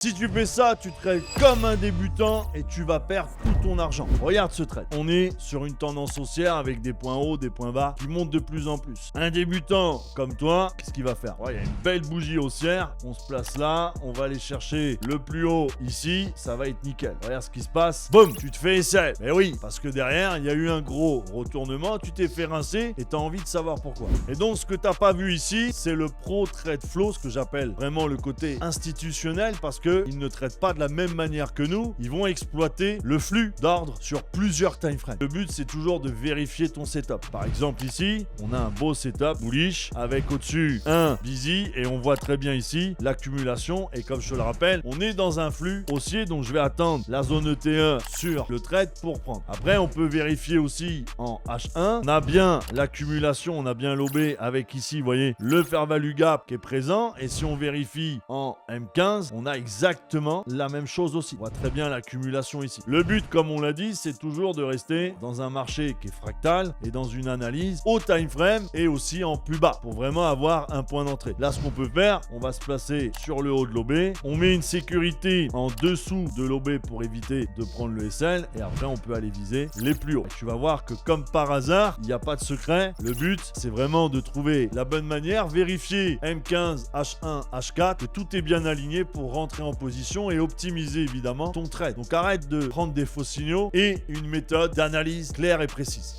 Si tu fais ça, tu trades comme un débutant et tu vas perdre tout ton argent. Regarde ce trade. On est sur une tendance haussière avec des points hauts, des points bas qui montent de plus en plus. Un débutant comme toi, qu'est-ce qu'il va faire? Il y a une belle bougie haussière. On se place là. On va aller chercher le plus haut ici. Ça va être nickel. Regarde ce qui se passe. Boum, tu te fais essai. Mais oui, parce que derrière, il y a eu un gros retournement. Tu t'es fait rincer et tu as envie de savoir pourquoi. Et donc, ce que tu n'as pas vu ici, c'est le Pro Trade Flow, ce que j'appelle vraiment le côté institutionnel parce que ils ne traitent pas de la même manière que nous. Ils vont exploiter le flux d'ordre sur plusieurs time frames. Le but, c'est toujours de vérifier ton setup. Par exemple, ici, on a un beau setup bullish avec au-dessus un busy et on voit très bien ici l'accumulation. Et comme je te le rappelle, on est dans un flux haussier, donc je vais attendre la zone ET1 sur le trade pour prendre. Après, on peut vérifier aussi en H1. On a bien l'accumulation, on a bien l'OB avec ici, vous voyez, le fair value gap qui est présent. Et si on vérifie en M15, on a exactement la même chose aussi. On voit très bien l'accumulation ici. Le but, comme on l'a dit, c'est toujours de rester dans un marché qui est fractal et dans une analyse au time frame et aussi en plus bas pour vraiment avoir un point d'entrée. Là, ce qu'on peut faire, on va se placer sur le haut de l'OB. On met une sécurité en dessous de l'OB pour éviter de prendre le SL et après, on peut aller viser les plus hauts. Et tu vas voir que comme par hasard, il n'y a pas de secret. Le but, c'est vraiment de trouver la bonne manière, vérifier M15, H1, H4, que tout est bien aligné pour rentrer en position et optimiser évidemment ton trade. Donc arrête de prendre des faux signaux et une méthode d'analyse claire et précise.